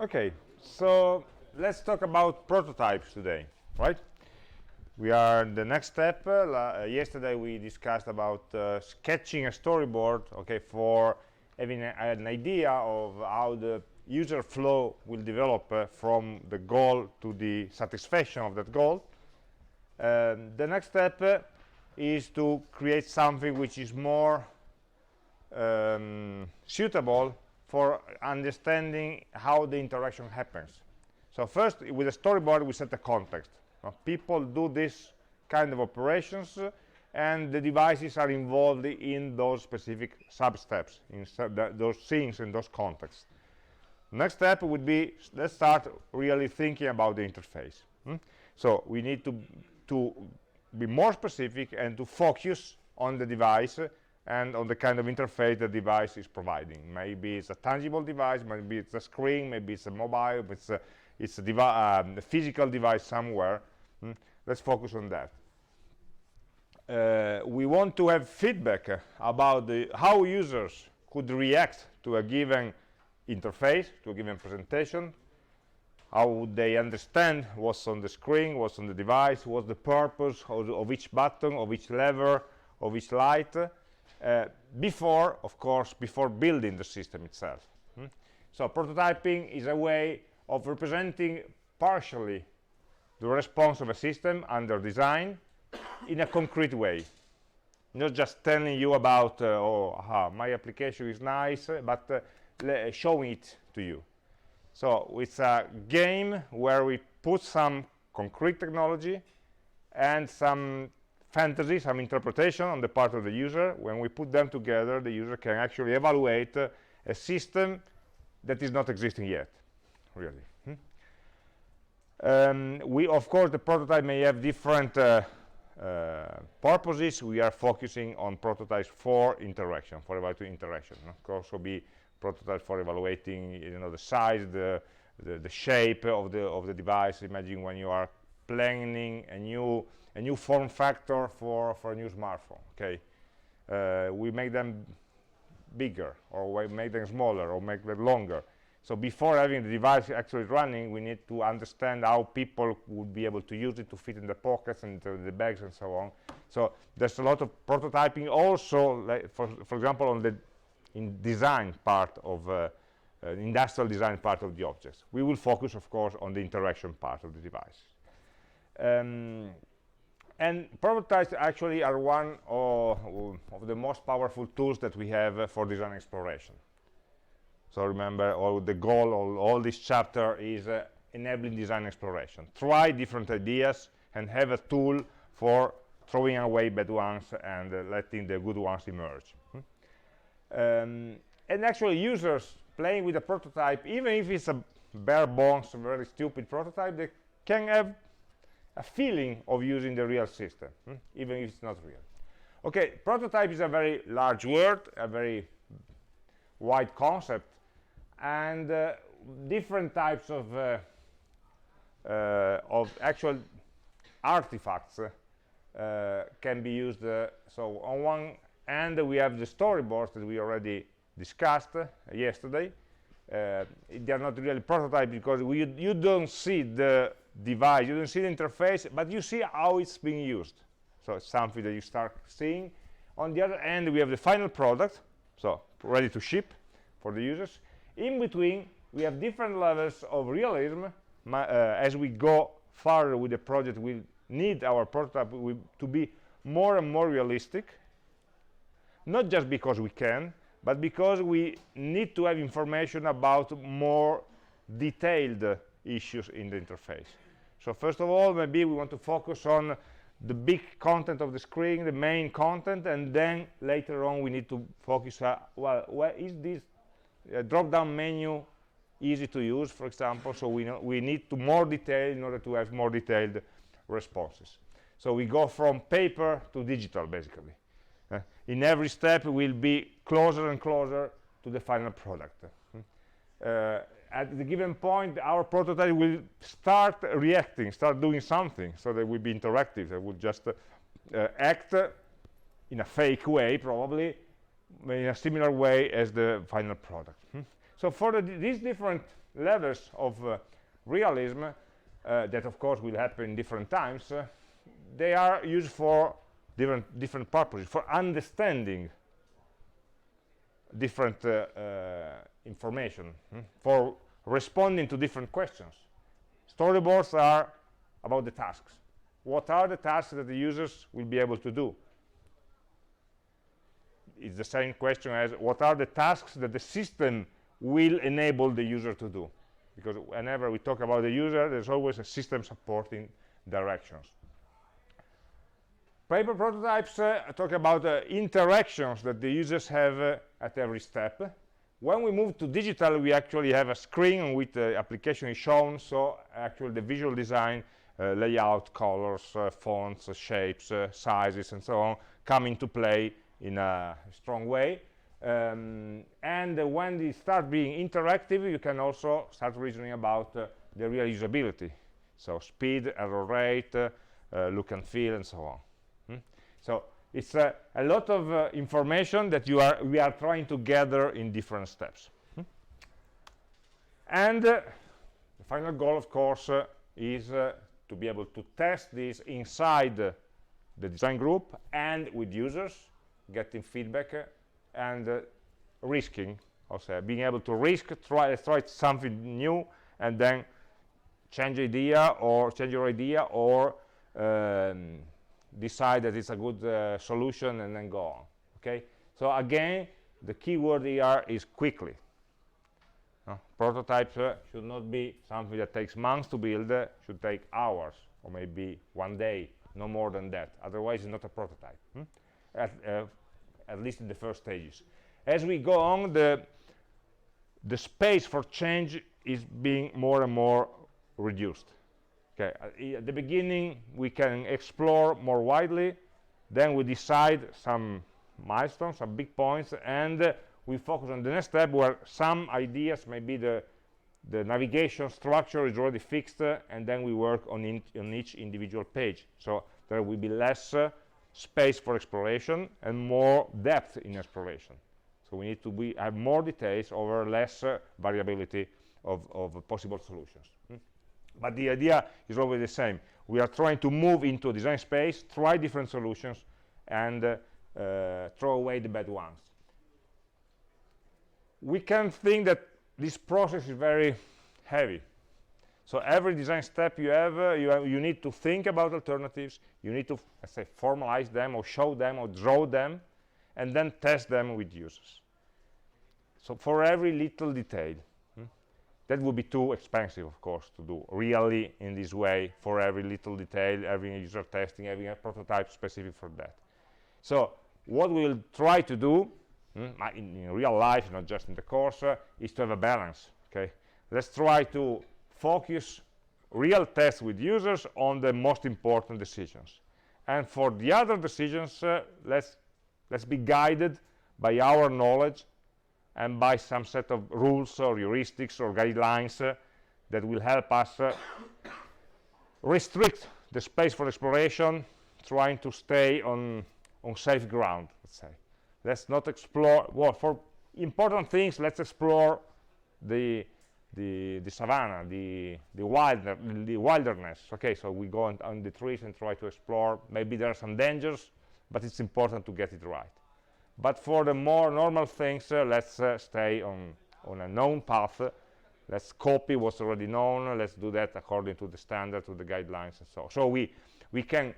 Okay, so let's talk about prototypes today, right? We are in the next step. Yesterday we discussed about sketching a storyboard, okay, for having an idea of how the user flow will develop from the goal to the satisfaction of that goal. The next step is to create something which is more suitable for understanding how the interaction happens. So first, with a storyboard, we set a context. People do this kind of operations, and the devices are involved in those specific sub-steps, in those scenes, in those contexts. Next step would be, let's start really thinking about the interface. So we need to be more specific and to focus on the device and on the kind of interface the device is providing. Maybe it's a tangible device, maybe it's a screen, maybe it's a mobile, it's a physical device somewhere. Let's focus on that. We want to have feedback about how users could react to a given interface, to a given presentation. How would they understand what's on the screen, what's on the device, what's the purpose of each button, of each lever, of each light, before building the system itself. So prototyping is a way of representing partially the response of a system under design in a concrete way, not just telling you about my application is nice, but showing it to you. So it's a game where we put some concrete technology and some fantasy, some interpretation on the part of the user. When we put them together, the user can actually evaluate a system that is not existing yet, really. Of course, the prototype may have different purposes. We are focusing on prototypes for interaction, for evaluating interaction. It could also be prototypes for evaluating, the size, the shape of the device. Imagine when you are planning a new form factor for a new smartphone. Okay, we make them bigger, or we make them smaller, or make them longer. So before having the device actually running, we need to understand how people would be able to use it, to fit in the pockets and into the bags and so on. So there's a lot of prototyping also, like for example, in design part of industrial design part of the objects. We will focus, of course, on the interaction part of the device. And prototypes actually are one of the most powerful tools that we have for design exploration. So remember, all this chapter is enabling design exploration. Try different ideas and have a tool for throwing away bad ones and letting the good ones emerge. And actually, users playing with a prototype, even if it's a bare bones, very stupid prototype, they can have a feeling of using the real system, even if it's not real. Okay, prototype is a very large word, a very wide concept, and different types of actual artifacts can be used. So on one end, we have the storyboards that we already discussed yesterday. They are not really prototype because you don't see the device, you don't see the interface, but you see how it's being used. So it's something that you start seeing. On the other end, we have the final product, so ready to ship for the users. In between, we have different levels of realism. As we go farther with the project, we need our prototype to be more and more realistic, not just because we can, but because we need to have information about more detailed issues in the interface. So first of all, maybe we want to focus on the big content of the screen, the main content, and then later on we need to focus well, where is this drop-down menu easy to use, for example. So we need to more detail in order to have more detailed responses. So we go from paper to digital, basically. In every step, we'll be closer and closer to the final product. At the given point, our prototype will start reacting, start doing something, so that will be interactive. It will just act in a fake way, probably, in a similar way as the final product. So So for these different levels of realism, that of course will happen in different times, they are used for different purposes, for understanding different information, for responding to different questions. Storyboards are about the tasks. What are the tasks that the users will be able to do? It's the same question as what are the tasks that the system will enable the user to do? Because whenever we talk about the user, there's always a system supporting directions. Paper prototypes talk about interactions that the users have at every step. When we move to digital, we actually have a screen on which the application is shown, so actually the visual design, layout, colors, fonts, shapes, sizes, and so on, come into play in a strong way. And when they start being interactive, you can also start reasoning about the real usability. So speed, error rate, look and feel, and so on. So it's a lot of information that we are trying to gather in different steps. And the final goal, of course, is to be able to test this inside the design group and with users, getting feedback, and risking, also being able to risk, try something new, and then change your idea, or decide that it's a good solution and then go on. Okay, so again, the key word here is quickly. Prototypes should not be something that takes months to build, should take hours or maybe one day, no more than that. Otherwise, it's not a prototype, at least in the first stages. As we go on, the space for change is being more and more reduced. Okay, at the beginning, we can explore more widely, then we decide some milestones, some big points, and we focus on the next step where some ideas, maybe the navigation structure is already fixed, and then we work on each individual page. So there will be less space for exploration and more depth in exploration. So we need to have more details over less variability of possible solutions. But the idea is always the same. We are trying to move into a design space, try different solutions, and throw away the bad ones. We can think that this process is very heavy. So every design step you have, you need to think about alternatives. You need to, let's say, formalize them or show them or draw them, and then test them with users. So for every little detail. That would be too expensive, of course, to do really in this way for every little detail, every user testing, having a prototype specific for that. So what we'll try to do in real life, not just in the course, is to have a balance. Okay, let's try to focus real tests with users on the most important decisions, and for the other decisions, let's be guided by our knowledge and by some set of rules or heuristics or guidelines that will help us restrict the space for exploration, trying to stay on safe ground, let's say. Let's not explore, well, for important things, let's explore the savanna, the wilderness. Okay, so we go on the trees and try to explore. Maybe there are some dangers, but it's important to get it right. But for the more normal things, let's stay on a known path. Let's copy what's already known. Let's do that according to the standard, to the guidelines, and so on. So we can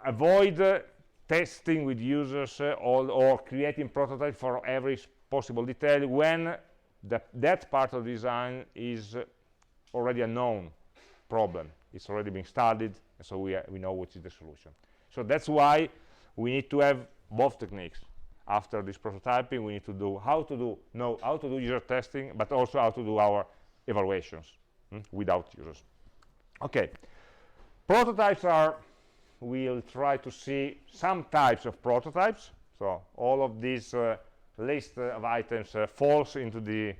avoid testing with users or creating prototypes for every possible detail when that part of design is already a known problem. It's already been studied, so we know which is the solution. So that's why we need to have both techniques. After this prototyping, we need to know how to do user testing, but also how to do our evaluations without users. Okay, prototypes are, we'll try to see some types of prototypes. So all of these list of items falls into the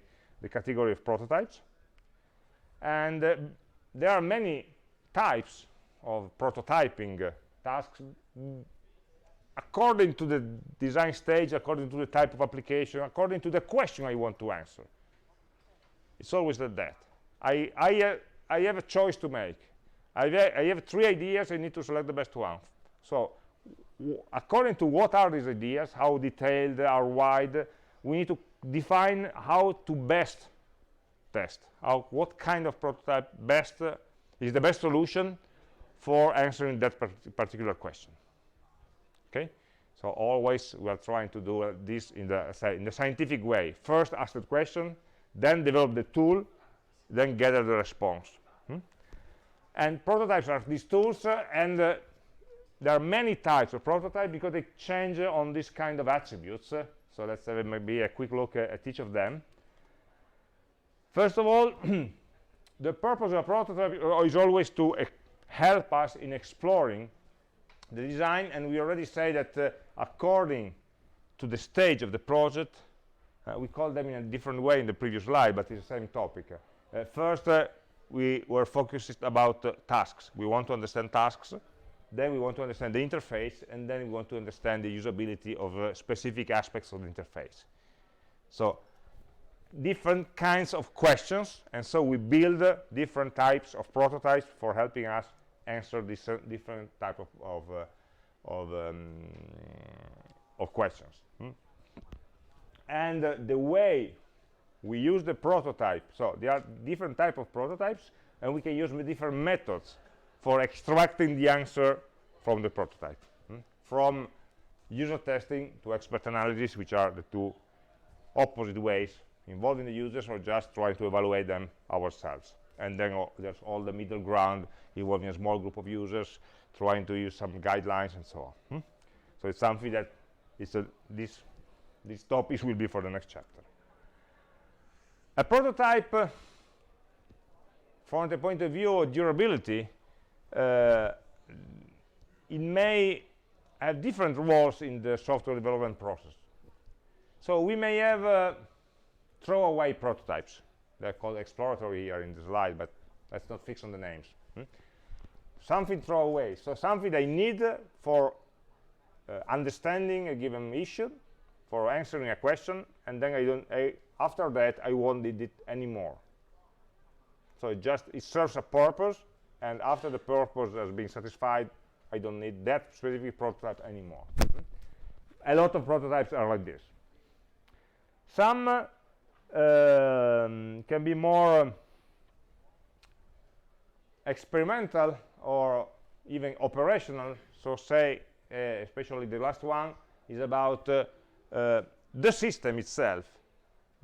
category of prototypes. And there are many types of prototyping tasks. according to the design stage, according to the type of application, according to the question I want to answer. It's always like that. I have a choice to make. I have 3 ideas, I need to select the best one. So according to what are these ideas, how detailed, how wide, we need to define how to best test, what kind of prototype is the best solution for answering that particular question. Okay, so always we are trying to do this in the scientific way. First ask the question, then develop the tool, then gather the response. And prototypes are these tools, and there are many types of prototype because they change on this kind of attributes. So let's have maybe a quick look at each of them. First of all, the purpose of a prototype is always to help us in exploring the design, and we already say that according to the stage of the project, we call them in a different way in the previous slide, but it's the same topic. First, we were focused about tasks. We want to understand tasks, then we want to understand the interface, and then we want to understand the usability of specific aspects of the interface. So different kinds of questions, and so we build different types of prototypes for helping us answer this different type of questions. And the way we use the prototype, so there are different types of prototypes, and we can use different methods for extracting the answer from the prototype, from user testing to expert analysis, which are the 2 opposite ways, involving the users or just trying to evaluate them ourselves. And then there's all the middle ground, involving a small group of users, trying to use some guidelines and so on. So it's something that these topics will be for the next chapter. A prototype, from the point of view of durability, it may have different roles in the software development process. So we may have throwaway prototypes. They're called exploratory here in the slide, but let's not fix on the names. Something throwaway, so something I need for understanding a given issue, for answering a question, and then after that I won't need it anymore. So it serves a purpose, and after the purpose has been satisfied, I don't need that specific prototype anymore. A lot of prototypes are like this. Some can be more experimental or even operational. So say, especially the last one, is about the system itself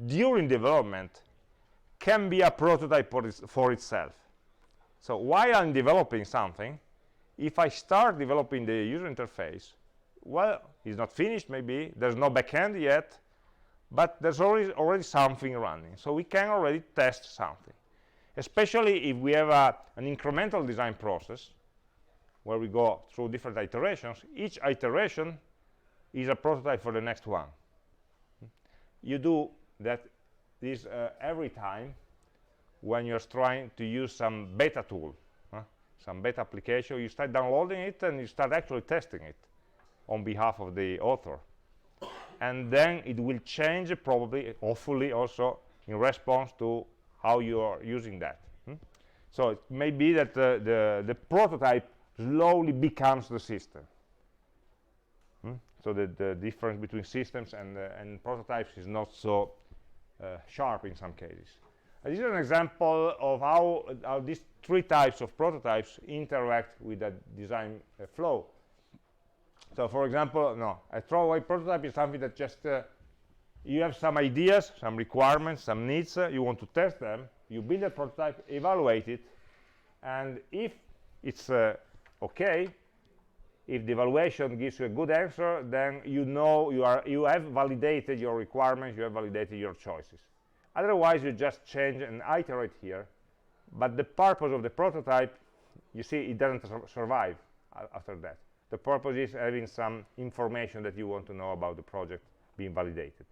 during development can be a prototype for itself. So while I'm developing something, if I start developing the user interface, well, it's not finished maybe, there's no backend yet, but there's already something running. So we can already test something, especially if we have an incremental design process where we go through different iterations. Each iteration is a prototype for the next one. You do that every time when you're trying to use some beta tool, some beta application. You start downloading it and you start actually testing it on behalf of the author. And then it will change probably, hopefully also, in response to how you are using that. So it may be that the prototype slowly becomes the system. So the difference between systems and prototypes is not so sharp in some cases. This is an example of how these 3 types of prototypes interact with the design flow. So for example, a throwaway prototype is something that just you have some ideas, some requirements, some needs, you want to test them, you build a prototype, evaluate it, and if it's okay, if the evaluation gives you a good answer, then you know you have validated your requirements, you have validated your choices. Otherwise, you just change and iterate here, but the purpose of the prototype, you see, it doesn't survive after that. The purpose is having some information that you want to know about the project being validated.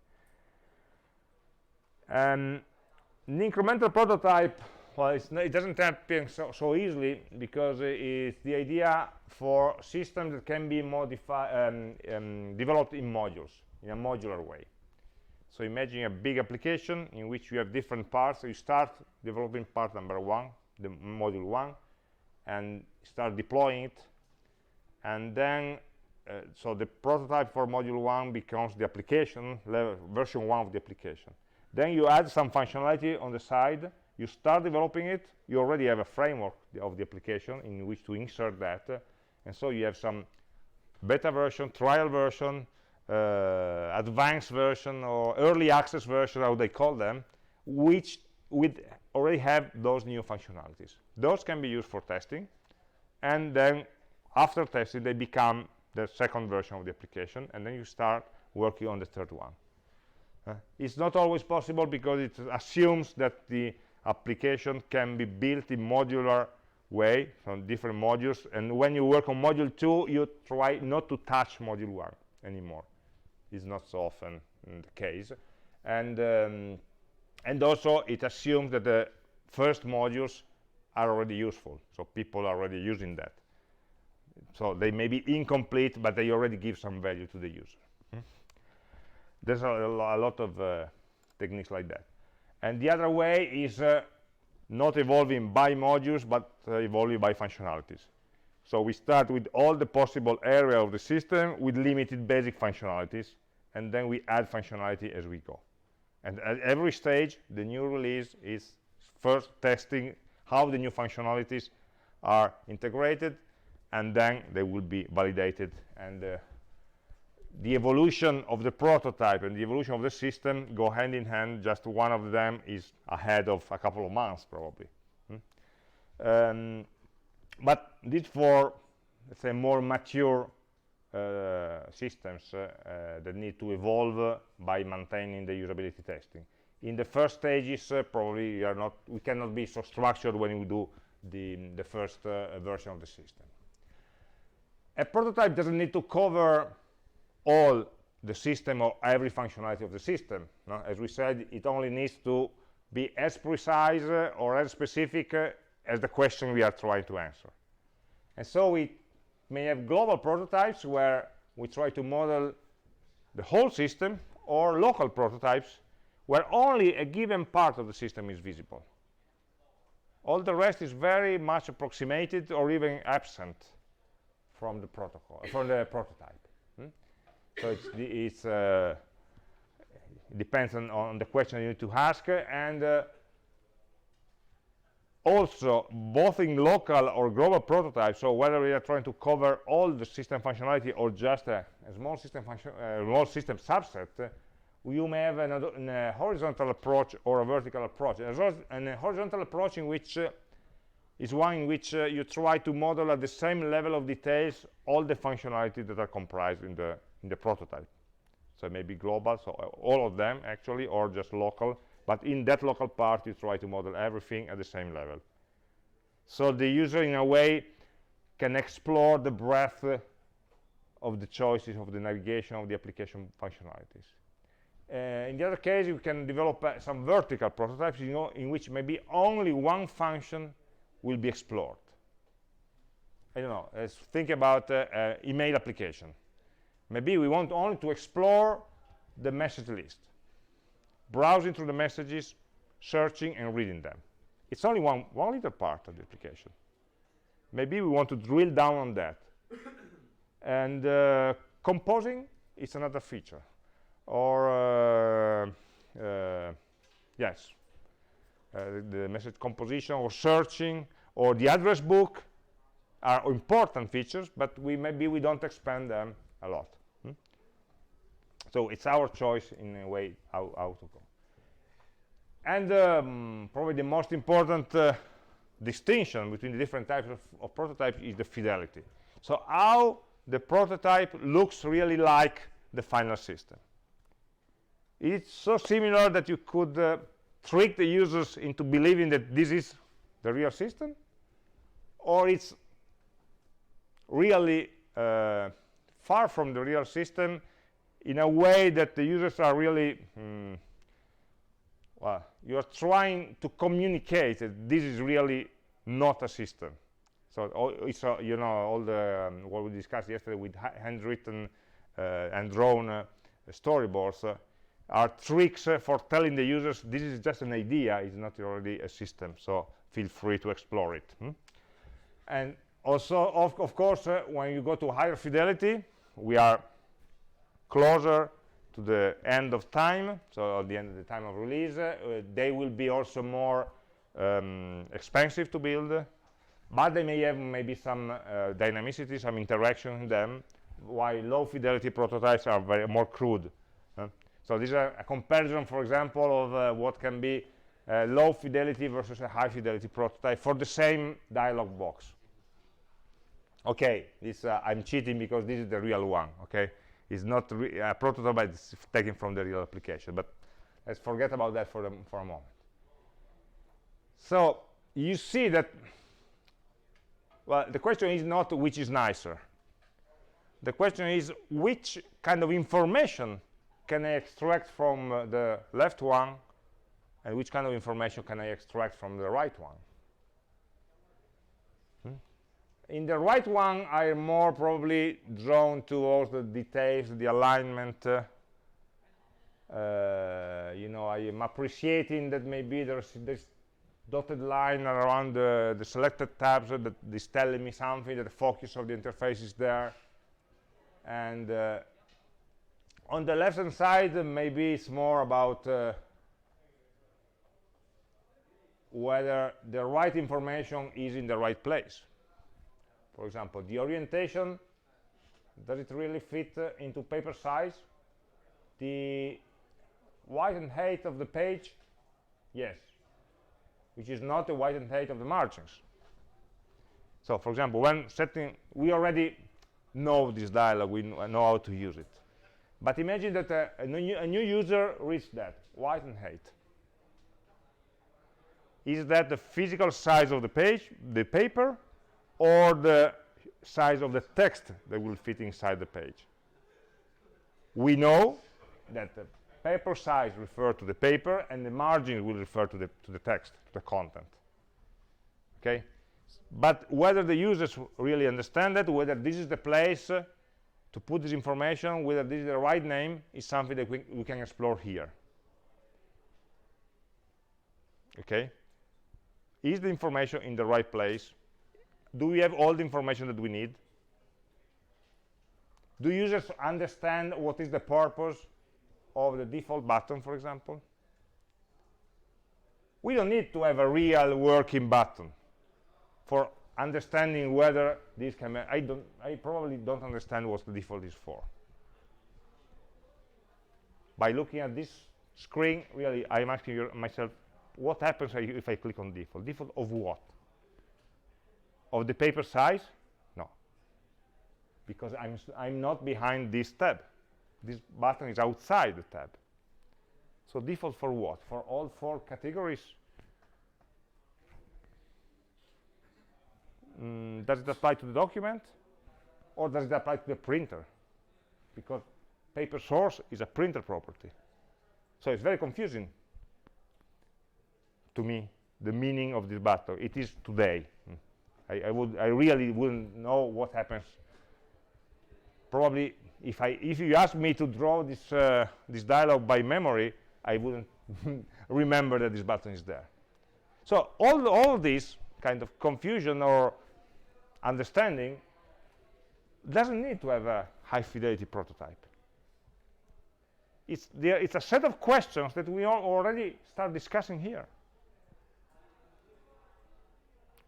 An incremental prototype Well, it doesn't happen so easily, because it's the idea for systems that can be developed in modules, in a modular way. So imagine a big application in which you have different parts. So you start developing part number 1, the module 1, and start deploying it. And then, so the prototype for module 1 becomes the application, version 1 of the application. Then you add some functionality on the side. You start developing it. You already have a framework of the application in which to insert that. And so you have some beta version, trial version, advanced version, or early access version, how they call them, which would already have those new functionalities. Those can be used for testing, and then after testing they become the second version of the application, and then you start working on the third one. It's not always possible, because it assumes that the application can be built in modular way from different modules, and when you work on module 2 you try not to touch module 1 anymore. Is not so often the case, and also it assumes that the first modules are already useful, so people are already using that. So they may be incomplete, but they already give some value to the user. There's a lot of techniques like that. And the other way is not evolving by modules, but evolving by functionalities. So we start with all the possible area of the system with limited basic functionalities, and then we add functionality as we go. And at every stage, the new release is first testing how the new functionalities are integrated, and then they will be validated. And the evolution of the prototype and the evolution of the system go hand in hand. Just one of them is ahead of a couple of months, probably. But this for, let's say, more mature systems that need to evolve by maintaining the usability testing. In the first stages, probably we cannot be so structured when we do the first version of the system. A prototype doesn't need to cover all the system or every functionality of the system. No? As we said, it only needs to be as precise or as specific as the question we are trying to answer. And so we may have global prototypes where we try to model the whole system, or local prototypes where only a given part of the system is visible. All the rest is very much approximated or even absent from the prototype. So it depends on the question you need to ask, and also both in local or global prototypes, so whether we are trying to cover all the system functionality or just a small system subset, you may have a horizontal approach or a vertical approach. And a horizontal approach in which is one in which you try to model at the same level of details all the functionality that are comprised in the prototype. So it may be global, so all of them actually, or just local. But in that local part, you try to model everything at the same level. So the user, in a way, can explore the breadth of the choices of the navigation of the application functionalities. In the other case, you can develop some vertical prototypes, in which maybe only one function will be explored. I don't know, let's think about email application. Maybe we want only to explore the message list, browsing through the messages, searching and reading them. It's only one little part of the application. Maybe we want to drill down on that. And composing is another feature. Or, yes, the message composition, or searching, or the address book are important features, but maybe we don't expand them a lot. So it's our choice, in a way, how to go. And probably the most important distinction between the different types of prototypes is the fidelity. So how the prototype looks really like the final system. It's so similar that you could trick the users into believing that this is the real system, or it's really far from the real system in a way that the users are really, well, you are trying to communicate that this is really not a system. So it's you know, all the what we discussed yesterday with handwritten and drawn storyboards are tricks for telling the users this is just an idea, it's not already a system, so feel free to explore it. And also, of course, when you go to higher fidelity, we are closer to the end of time, so at the end of the time of release. They will be also more expensive to build, but they may have maybe some dynamicity, some interaction in them, while low fidelity prototypes are more crude. So these are a comparison, for example, of what can be low fidelity versus a high fidelity prototype for the same dialog box. Okay, this I'm cheating because this is the real one. Okay, it's not a prototype, but it's taken from the real application. But let's forget about that for a moment. So you see that, well, the question is not which is nicer. The question is which kind of information can I extract from the left one, and which kind of information can I extract from the right one. In the right one, I am more probably drawn towards the details, the alignment. You know, I am appreciating that maybe there's this dotted line around the selected tabs that is telling me something, that the focus of the interface is there. And on the left-hand side, maybe it's more about whether the right information is in the right place. For example, the orientation, does it really fit into paper size? The width and height of the page, yes, which is not the width and height of the margins. So, for example, when setting, we already know this dialog, we know how to use it. But imagine that a new user reads that, width and height. Is that the physical size of the page, the paper, or the size of the text that will fit inside the page? We know that the paper size refers to the paper, and the margin will refer to the text, to the content. Okay? But whether the users really understand that, whether this is the place to put this information, whether this is the right name, is something that we can explore here. Okay? Is the information in the right place? Do we have all the information that we need? Do users understand what is the purpose of the default button, for example? We don't need to have a real working button for understanding whether this can. I probably don't understand what the default is for. By looking at this screen, really, I'm asking myself, what happens if I click on default? Default of what? Of the paper size? No, because I'm not behind this tab. This button is outside the tab. So default for what? For all 4 categories? Does it apply to the document, or does it apply to the printer? Because paper source is a printer property. So it's very confusing to me, the meaning of this button. It is today. I really wouldn't know what happens. Probably, if you ask me to draw this dialog by memory, I wouldn't remember that this button is there. So all this kind of confusion or understanding doesn't need to have a high fidelity prototype. It's a set of questions that we already start discussing here.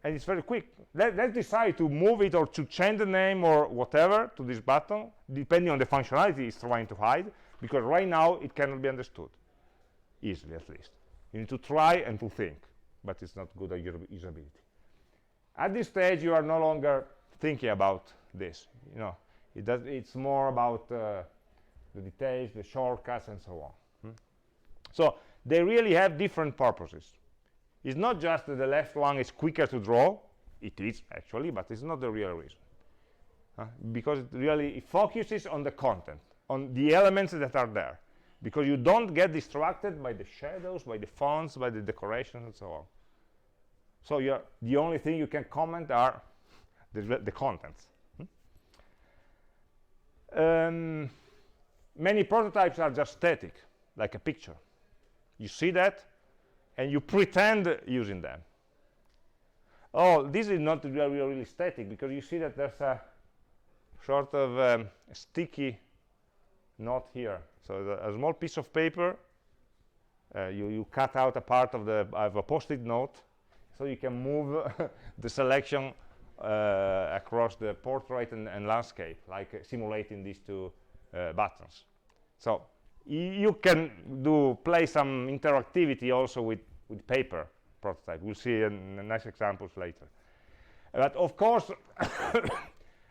And it's very quick. Let's decide to move it or to change the name or whatever to this button, depending on the functionality it's trying to hide, because right now it cannot be understood, easily at least. You need to try and to think, but it's not good at usability. At this stage, you are no longer thinking about this. You know, it's more about the details, the shortcuts, and so on. So they really have different purposes. It's not just that the left one is quicker to draw. It is, actually, but it's not the real reason. Because it focuses on the content, on the elements that are there. because you don't get distracted by the shadows, by the fonts, by the decorations, and so on. So the only thing you can comment are the contents. Many prototypes are just static, like a picture. You see that, and you pretend using them. Oh, this is not really static, because you see that there's a sort of sticky note here. So a small piece of paper, you cut out a part of a post-it note, so you can move the selection across the portrait and landscape, like simulating these two buttons. So you can play some interactivity also with paper prototype. We'll see nice examples later. But of course,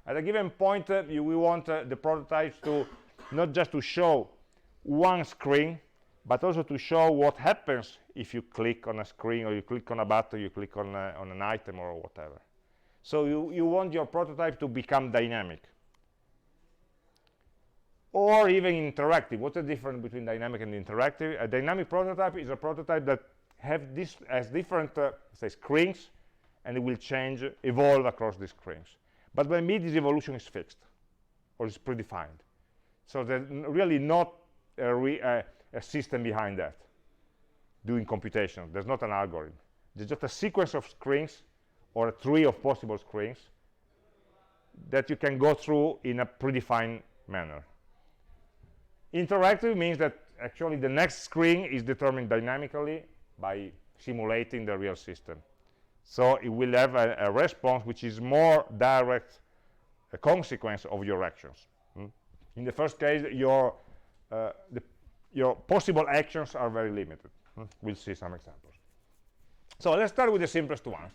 at a given point, we want the prototypes to not just to show one screen, but also to show what happens if you click on a screen, or you click on a button, you click on an item, or whatever. So you want your prototype to become dynamic, or even interactive. What's the difference between dynamic and interactive? A dynamic prototype is a prototype that has different say screens, and it will evolve across these screens. But by me, this evolution is fixed, or is predefined. So there's really not a system behind that doing computation. There's not an algorithm. There's just a sequence of screens, or a tree of possible screens, that you can go through in a predefined manner. Interactive means that actually the next screen is determined dynamically by simulating the real system. So it will have a response which is more direct, a consequence of your actions. In the first case, your possible actions are very limited. We'll see some examples. So let's start with the simplest ones,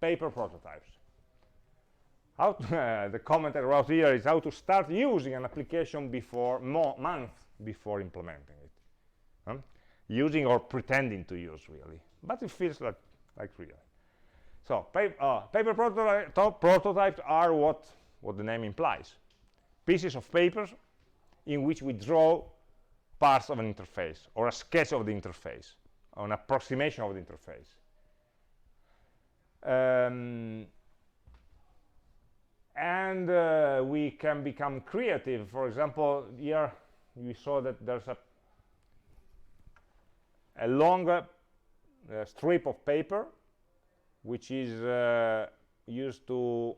paper prototypes. The comment I wrote here is how to start using an application months before implementing it. Using or pretending to use, really. But it feels like real. So paper prototypes are what the name implies. Pieces of paper in which we draw parts of an interface, or a sketch of the interface, or an approximation of the interface. And we can become creative. For example, here we saw that there's a longer strip of paper which is used to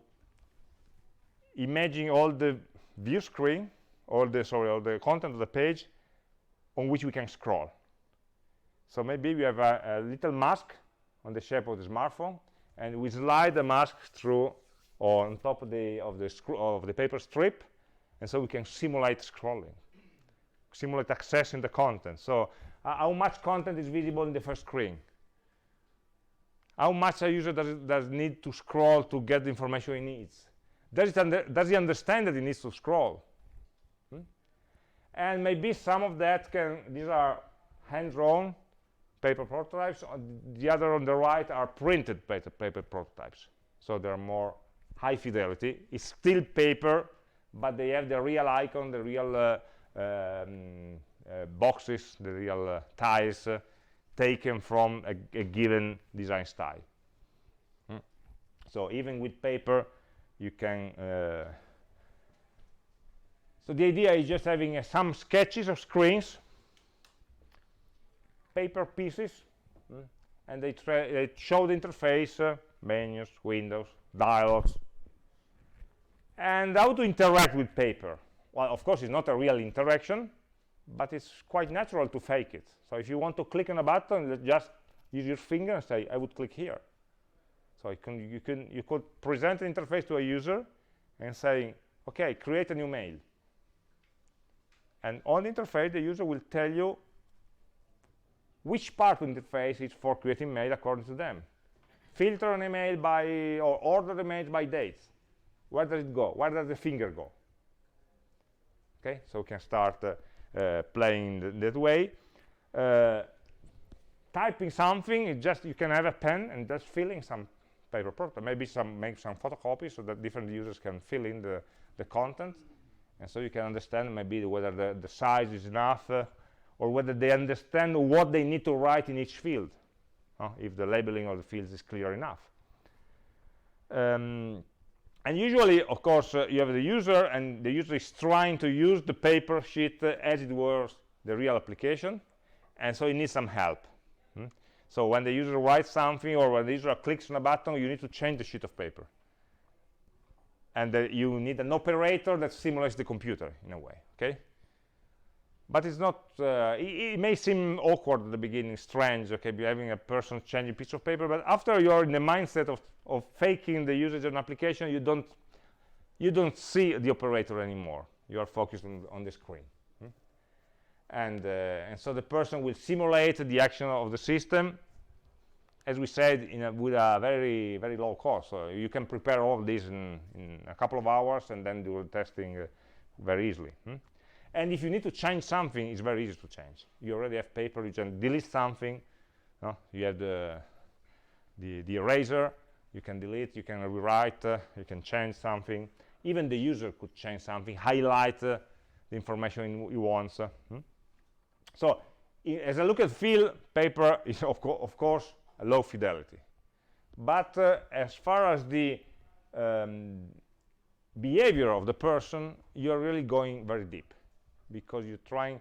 imagine all the view screen, all the content of the page on which we can scroll. So maybe we have a little mask on the shape of the smartphone, and we slide the mask through on top of the paper strip, and so we can simulate scrolling, simulate accessing the content. So how much content is visible in the first screen? How much a user does need to scroll to get the information he needs? Does he understand that he needs to scroll? And maybe some of that these are hand-drawn paper prototypes. The other on the right are printed paper prototypes. So they're more high fidelity. It's still paper, but they have the real icon, the real boxes, the real tiles taken from a given design style. So even with paper, you can so the idea is just having some sketches of screens, paper pieces, and they show the interface, menus, windows, dialogues, and how to interact with paper. Well, of course, it's not a real interaction, but it's quite natural to fake it. So if you want to click on a button, just use your finger and say, I would click here. So you could present an interface to a user and say, okay, create a new mail. And on the interface, the user will tell you which part of the interface is for creating mail according to them. Filter an email or order the mail by dates. Where does it go? Where does the finger go? Okay, so we can start playing that way. Typing something, you can have a pen and just fill in some paper prototype. Maybe make some photocopies so that different users can fill in the content. And so you can understand maybe whether the size is enough, or whether they understand what they need to write in each field, if the labeling of the fields is clear enough. And usually, of course, you have the user, and the user is trying to use the paper sheet as it were the real application, and so it needs some help. So when the user writes something, or when the user clicks on a button, you need to change the sheet of paper. And you need an operator that simulates the computer in a way, okay? But it's not, it may seem awkward at the beginning, strange, okay, be having a person change a piece of paper, but after you're in the mindset of faking the usage of an application, you don't see the operator anymore. You are focused on the screen. And so the person will simulate the action of the system, as we said, with a very, very low cost. So you can prepare all of this in a couple of hours and then do the testing very easily. And if you need to change something, it's very easy to change. You already have paper, you can delete something. You have the eraser, you can delete, you can rewrite, you can change something. Even the user could change something, highlight the information he wants. So as I look at field, paper is of course a low fidelity. But as far as the behavior of the person, you're really going very deep, because you're trying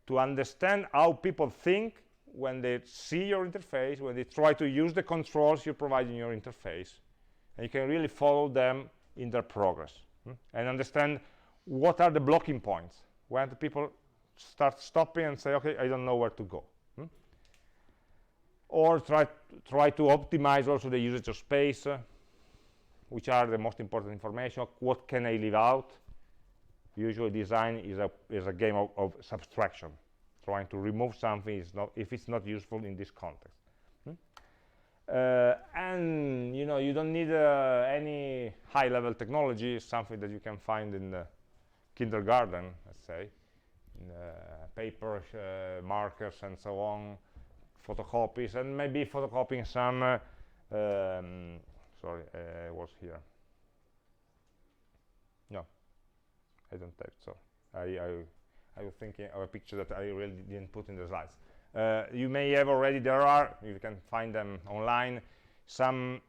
to understand how people think when they see your interface, when they try to use the controls you provide in your interface, and you can really follow them in their progress and understand what are the blocking points, when the people start stopping and say, okay, I don't know where to go. Or try to optimize also the usage of space, which are the most important information. What can I leave out? Usually design is a game of subtraction, trying to remove something if it's not useful in this context. And you don't need any high-level technology, something that you can find in kindergarten, let's say, paper, markers, and so on, photocopies, and maybe photocopying some. Sorry, I was here. No, I don't have. So I was thinking of a picture that I really didn't put in the slides. You may have already. You can find them online. Some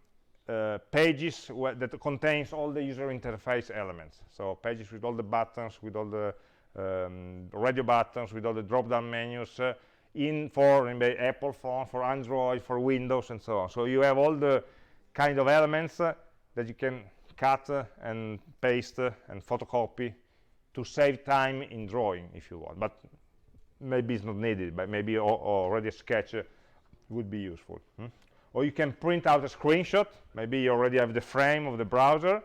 pages that contains all the user interface elements. So pages with all the buttons, with all the radio buttons, with all the drop-down menus, for Apple phone, for Android, for Windows, and so on. So you have all the kind of elements that you can cut and paste and photocopy to save time in drawing, if you want. But maybe it's not needed, but maybe already a sketch would be useful. Or you can print out a screenshot. Maybe you already have the frame of the browser,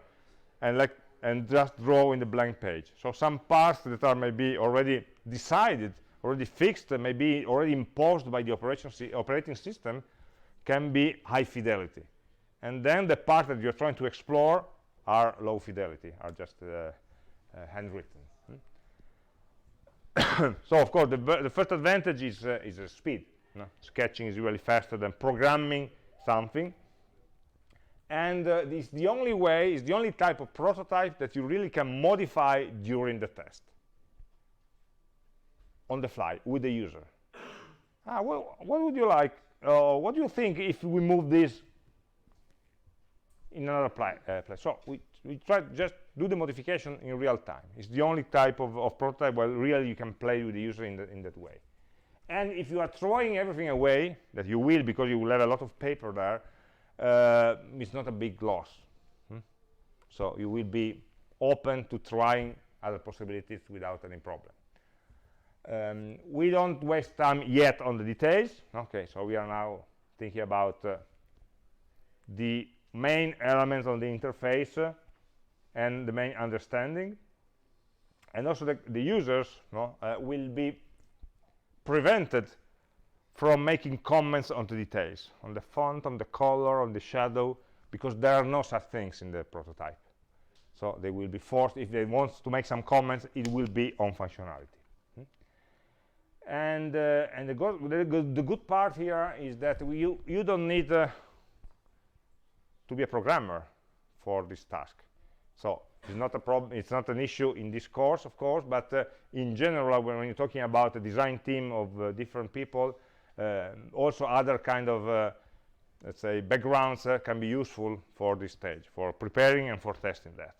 and just draw in the blank page. So some parts that are maybe already decided, already fixed, maybe already imposed by the operating system, can be high fidelity. And then the part that you're trying to explore are low fidelity, are just handwritten. So of course the first advantage is speed. Sketching is really faster than programming something. And it's the only way, it's the only type of prototype that you really can modify during the test, on the fly, with the user. Well, what would you like? What do you think if we move this in another place? So we try to just do the modification in real time. It's the only type of prototype where really you can play with the user in that way. And if you are throwing everything away, that you will, because you will have a lot of paper there, it's not a big loss. So you will be open to trying other possibilities without any problem. We don't waste time yet on the details. Okay, so we are now thinking about the main elements of the interface and the main understanding. And also the users will be prevented from making comments on the details, on the font, on the color, on the shadow, because there are no such things in the prototype. So they will be forced, if they want to make some comments, it will be on functionality. And the good part here is that you don't need to be a programmer for this task. So It's not a problem. It's not an issue in this course, of course, but in general, when you're talking about a design team of different people, also other kind of let's say backgrounds can be useful for this stage, for preparing and for testing that.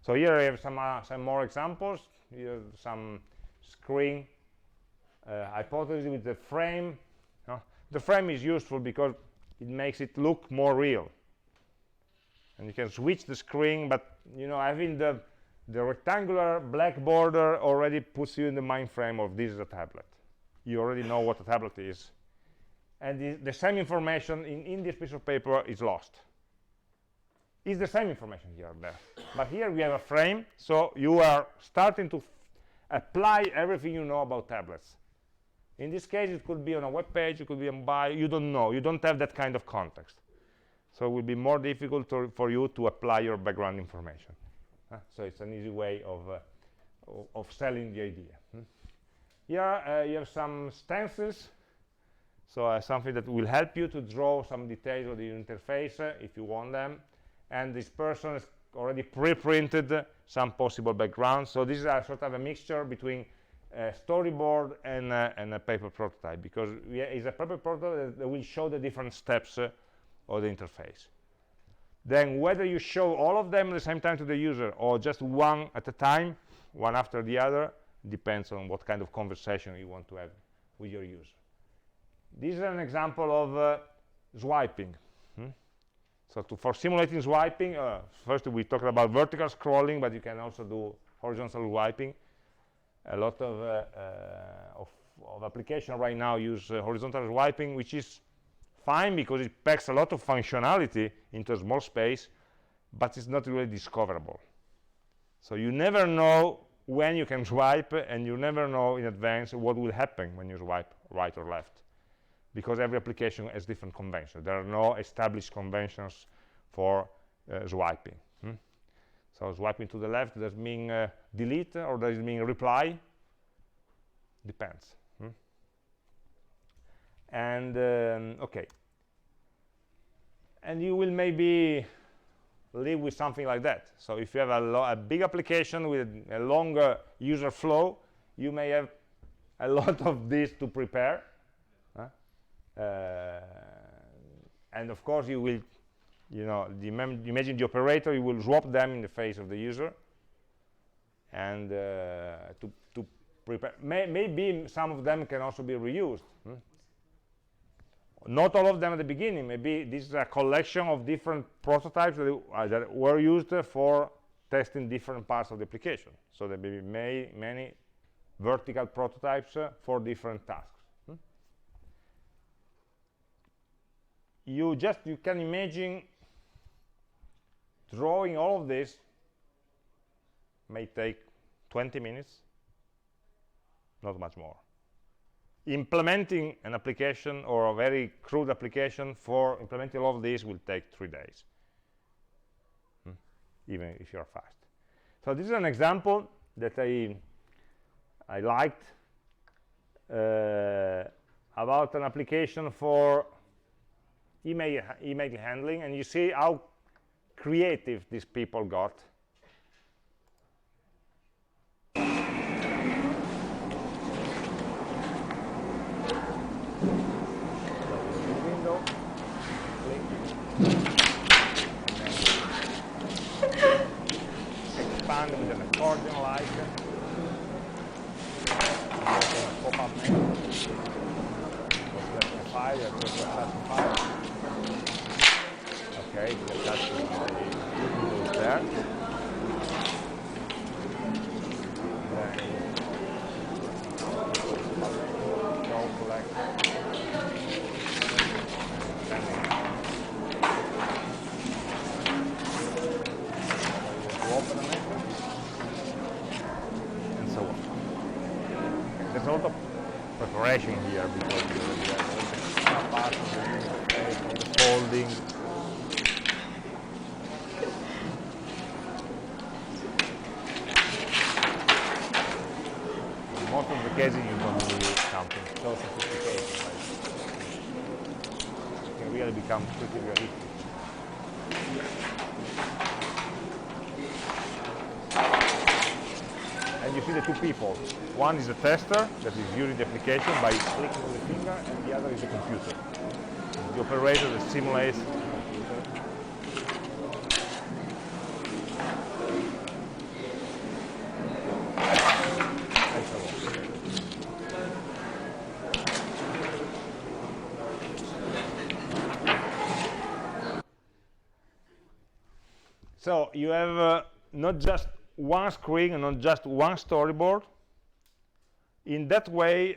So here I have some more examples. Here some screen hypothesis with the frame. The frame is useful because it makes it look more real. And you can switch the screen, but having the rectangular black border already puts you in the mind frame of this is a tablet. You already know what a tablet is. And the same information in this piece of paper is lost. It's the same information here and there. But here we have a frame, so you are starting to apply everything you know about tablets. In this case, it could be on a web page, it could be on bio, you don't know, you don't have that kind of context. So it will be more difficult for you to apply your background information. So it's an easy way of selling the idea. Here you have some stencils. So something that will help you to draw some details of the interface if you want them. And this person has already pre-printed some possible backgrounds. So this is a sort of a mixture between a storyboard and a paper prototype, because it's a paper prototype that will show the different steps of the interface. Then whether you show all of them at the same time to the user or just one at a time, one after the other, depends on what kind of conversation you want to have with your user. This is an example of swiping. So for simulating swiping, first we talked about vertical scrolling, but you can also do horizontal swiping. A lot of applications right now use horizontal swiping, which is fine because it packs a lot of functionality into a small space, but it's not really discoverable. So you never know when you can swipe, and you never know in advance what will happen when you swipe right or left, because every application has different conventions. There are no established conventions for swiping. So swiping to the left, does it mean delete, or does it mean reply? Depends. And okay. And you will maybe live with something like that. So if you have a big application with a longer user flow, you may have a lot of this to prepare. And of course you will, imagine the operator, you will swap them in the face of the user, and to prepare. Maybe some of them can also be reused. Not all of them at the beginning. Maybe this is a collection of different prototypes that were used for testing different parts of the application. So there may be many vertical prototypes for different tasks. You can imagine drawing all of this may take 20 minutes, not much more. Implementing an application, or a very crude application, for implementing all of this will take 3 days, even if you're fast. So this is an example that I liked about an application for email handling, and you see how creative these people got. Window, click, and then expand with an accordion like. Pop-up menu. File, okay, that's there. Go collect. Open it, and so on. There's a lot of preparation here because part of the folding. In most of the cases you don't need something so sophisticated, but it can really become pretty realistic. you see the two people. One is the tester that is using the application by clicking with the finger, and the other is the computer. The operator that simulates the computer. So you have not just one screen and not just one storyboard. In that way,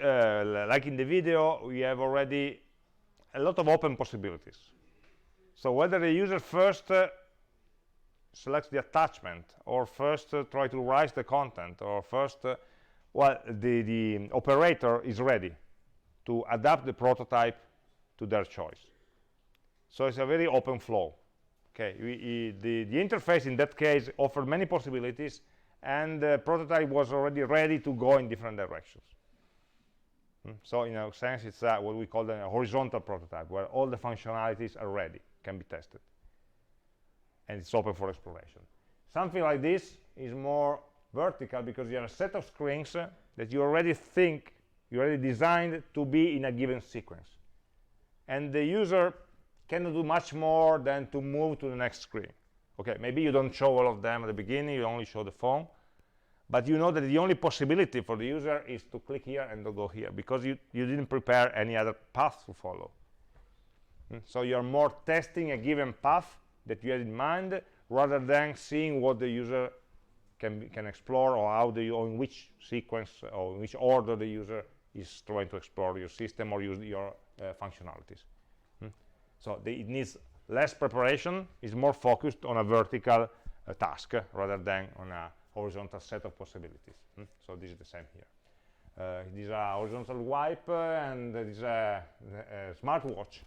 like in the video, we have already a lot of open possibilities. So whether the user first selects the attachment, or first try to write the content, or first, well, the operator is ready to adapt the prototype to their choice. So it's a very open flow. Okay, the interface in that case offered many possibilities, and the prototype was already ready to go in different directions. So in a sense, it's what we call a horizontal prototype, where all the functionalities are ready, can be tested, and it's open for exploration. Something like this is more vertical, because you have a set of screens that you already designed to be in a given sequence, and the user cannot do much more than to move to the next screen. Okay, maybe you don't show all of them at the beginning, you only show the phone, but you know that the only possibility for the user is to click here and to go here, because you didn't prepare any other path to follow. So you're more testing a given path that you had in mind, rather than seeing what the user can explore, or or in which sequence or in which order the user is trying to explore your system or use your functionalities. So it needs less preparation, is more focused on a vertical task rather than on a horizontal set of possibilities. So this is the same here. This is a horizontal wipe, and this is a smartwatch.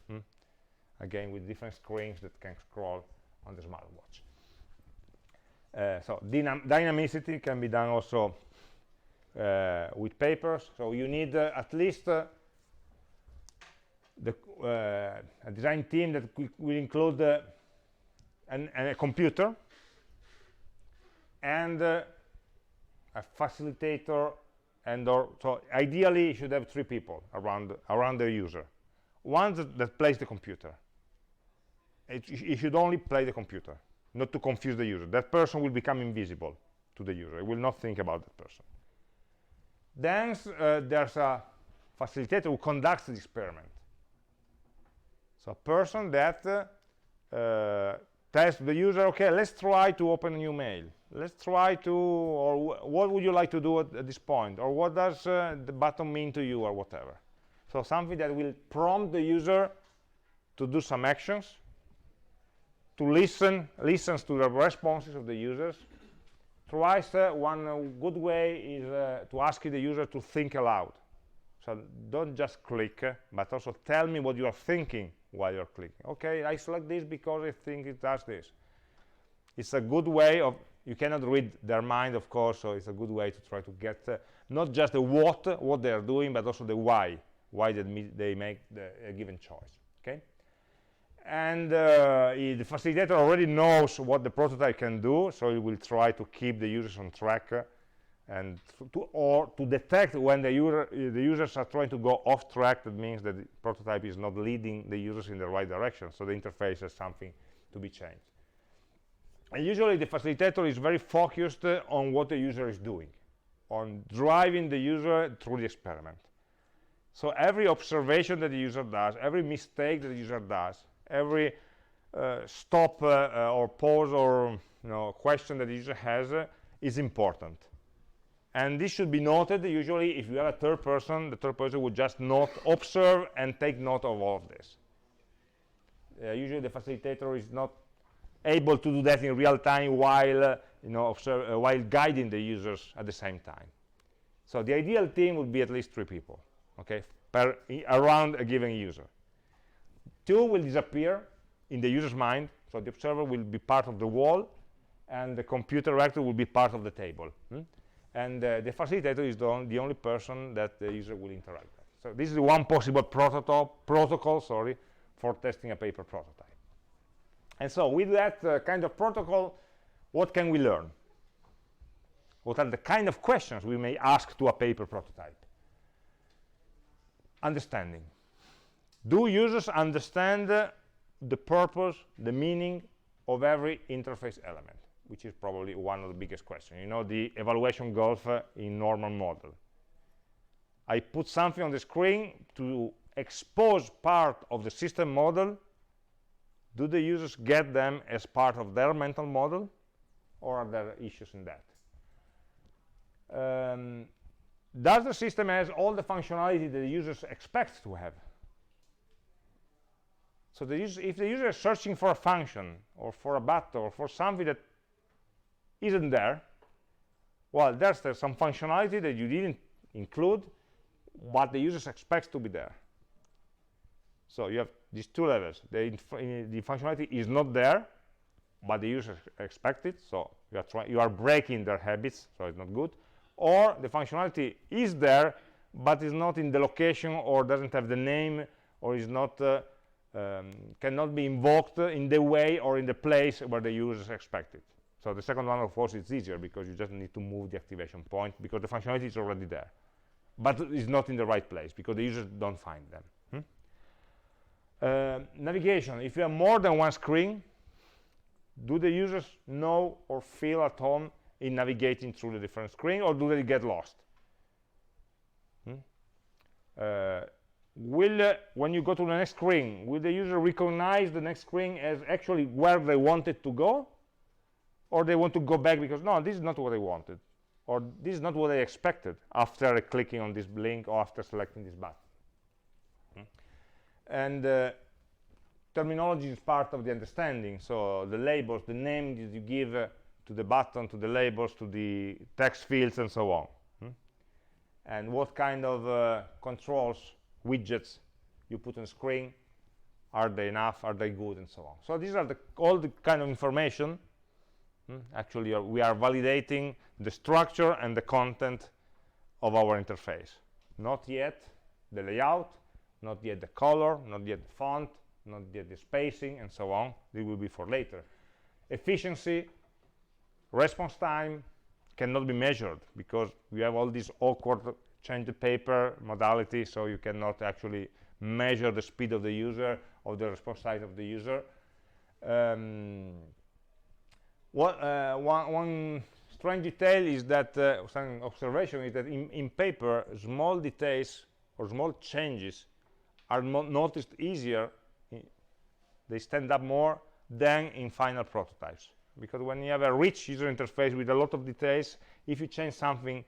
Again, with different screens that can scroll on the smartwatch. So dynamicity can be done also with papers. So you need at least a design team that will include a computer and a facilitator, so ideally you should have 3 people around the user. One that plays the computer. It should only play the computer, not to confuse the user. That person will become invisible to the user. It will not think about that person. Then there's a facilitator who conducts the experiment. So a person that tells the user, okay, let's try to open a new mail. Let's try to, or what would you like to do at this point? Or what does the button mean to you, or whatever. So something that will prompt the user to do some actions, to listens to the responses of the users. Twice, one good way is to ask the user to think aloud. So don't just click, but also tell me what you are thinking while you're clicking. Okay, I select this because I think it does this. It's a good way of, you cannot read their mind, of course, so it's a good way to try to get not just the what they are doing, but also the why they make a given choice. Okay, and the facilitator already knows what the prototype can do, so he will try to keep the users on track, and to detect when the users are trying to go off track. That means that the prototype is not leading the users in the right direction, so the interface has something to be changed. And usually the facilitator is very focused on what the user is doing, on driving the user through the experiment. So every observation that the user does, every mistake that the user does, every stop or pause or question that the user has is important. And this should be noted. Usually if you have a third person, the third person would just observe and take note of all of this. Usually the facilitator is not able to do that in real time while while guiding the users at the same time. So the ideal team would be at least 3 people, okay, around a given user. 2 will disappear in the user's mind, so the observer will be part of the wall, and the computer actor will be part of the table. And the facilitator is the only person that the user will interact with. So this is one possible protocol for testing a paper prototype. And so with that kind of protocol, what can we learn? What are the kind of questions we may ask to a paper prototype? Understanding. Do users understand the purpose, the meaning of every interface element? Which is probably one of the biggest questions. You know, the evaluation golf in normal model. I put something on the screen to expose part of the system model. Do the users get them as part of their mental model, or are there issues in that? Does the system has all the functionality that the users expect to have? So if the user is searching for a function, or for a button, or for something that isn't there, well, there's some functionality that you didn't include, but the user expects to be there. So you have these two levels. The functionality is not there, but the user expects it, so you are breaking their habits, so it's not good. Or the functionality is there, but is not in the location, or doesn't have the name, or is not cannot be invoked in the way or in the place where the users expect it. So the second one, of course, is easier, because you just need to move the activation point, because the functionality is already there, but it's not in the right place, because the users don't find them. Navigation. If you have more than one screen, do the users know or feel at home in navigating through the different screen, or do they get lost? When you go to the next screen, will the user recognize the next screen as actually where they wanted to go, or they want to go back because, no, this is not what I wanted, or this is not what I expected after clicking on this link or after selecting this button? And terminology is part of the understanding. So the labels, the name that you give to the button, to the labels, to the text fields, and so on. And what kind of controls, widgets you put on screen, are they enough, are they good, and so on. So these are all the kind of information. Actually, we are validating the structure and the content of our interface. Not yet the layout, not yet the color, not yet the font, not yet the spacing, and so on. They will be for later. Efficiency, response time cannot be measured, because we have all these awkward change the paper modality, so you cannot actually measure the speed of the user or the response time of the user. One strange detail is that, some observation is that in paper, small details or small changes are noticed easier, they stand up more than in final prototypes. Because when you have a rich user interface with a lot of details, if you change something,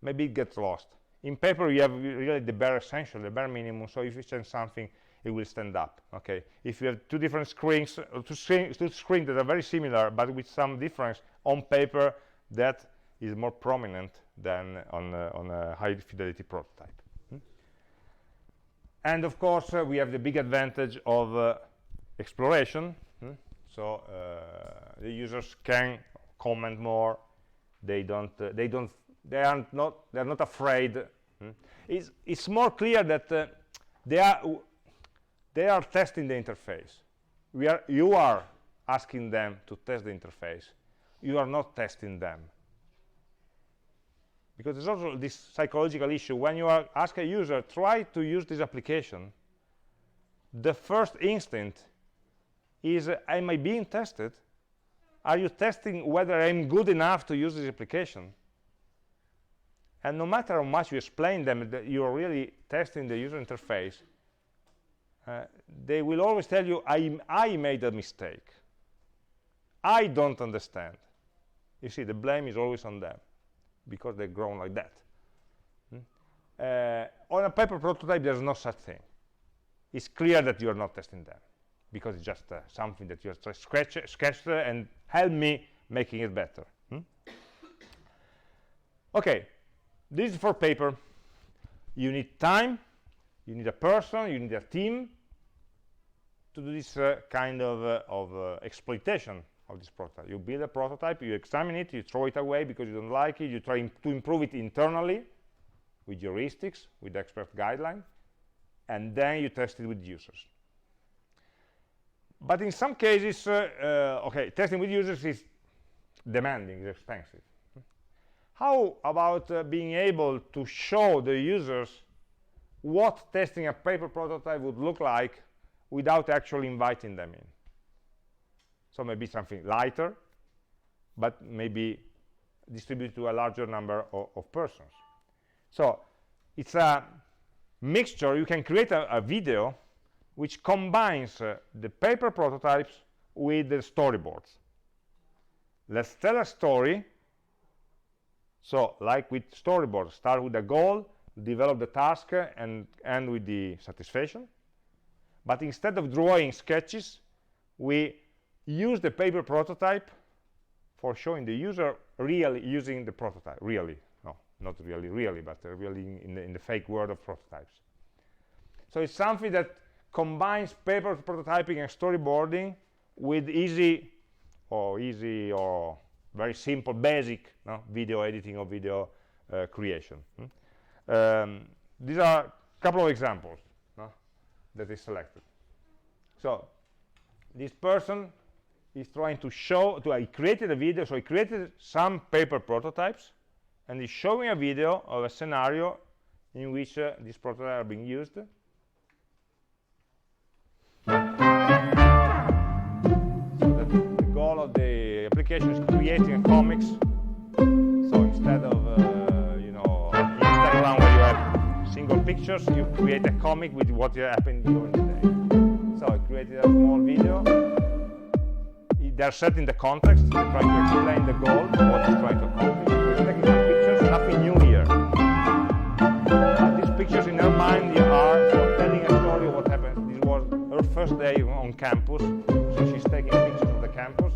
maybe it gets lost. In paper, you have really the bare essential, the bare minimum, so if you change something, it will stand up. Okay. If you have two different screens, two screens that are very similar, but with some difference on paper, that is more prominent than on a high fidelity prototype. And of course, we have the big advantage of exploration. So the users can comment more. They're not afraid. It's more clear that they are testing the interface. You are asking them to test the interface. You are not testing them. Because there's also this psychological issue. When you ask a user, try to use this application, the first instinct is, am I being tested? Are you testing whether I'm good enough to use this application? And no matter how much you explain them that you're really testing the user interface, they will always tell you, I made a mistake. I don't understand. You see, the blame is always on them, because they've grown like that. On a paper prototype, there's no such thing. It's clear that you're not testing them, because it's just something that you just sketched and help me making it better. Okay, this is for paper. You need time, you need a person, you need a team to do this kind of exploitation of this prototype. You build a prototype, you examine it, you throw it away because you don't like it, you try to improve it internally with heuristics, with expert guideline, and then you test it with users. But in some cases, okay, testing with users is demanding, it's expensive. how about being able to show the users what testing a paper prototype would look like without actually inviting them in? So maybe something lighter, but maybe distributed to a larger number of persons. So it's a mixture. You can create a video which combines the paper prototypes with the storyboards. Let's tell a story. So like with storyboards, start with a goal, develop the task, and end with the satisfaction. But instead of drawing sketches, we use the paper prototype for showing the user really using the prototype. Really, no, not really, but really in the fake world of prototypes. So it's something that combines paper prototyping and storyboarding with easy or very simple, basic video editing or video creation. These are a couple of examples that is selected. So this person is trying to show, he created a video, so he created some paper prototypes, and he's showing a video of a scenario in which these prototypes are being used. So the goal of the application is creating a comics. So instead of Instagram where you have single pictures, you create a comic with what happened during the day. So I created a small video. They're set in the context. They're trying to explain the goal, what he's trying to accomplish. So he's taking some pictures, nothing new here. But these pictures in her mind are for telling a story of what happened. This was her first day on campus, so she's taking pictures of the campus.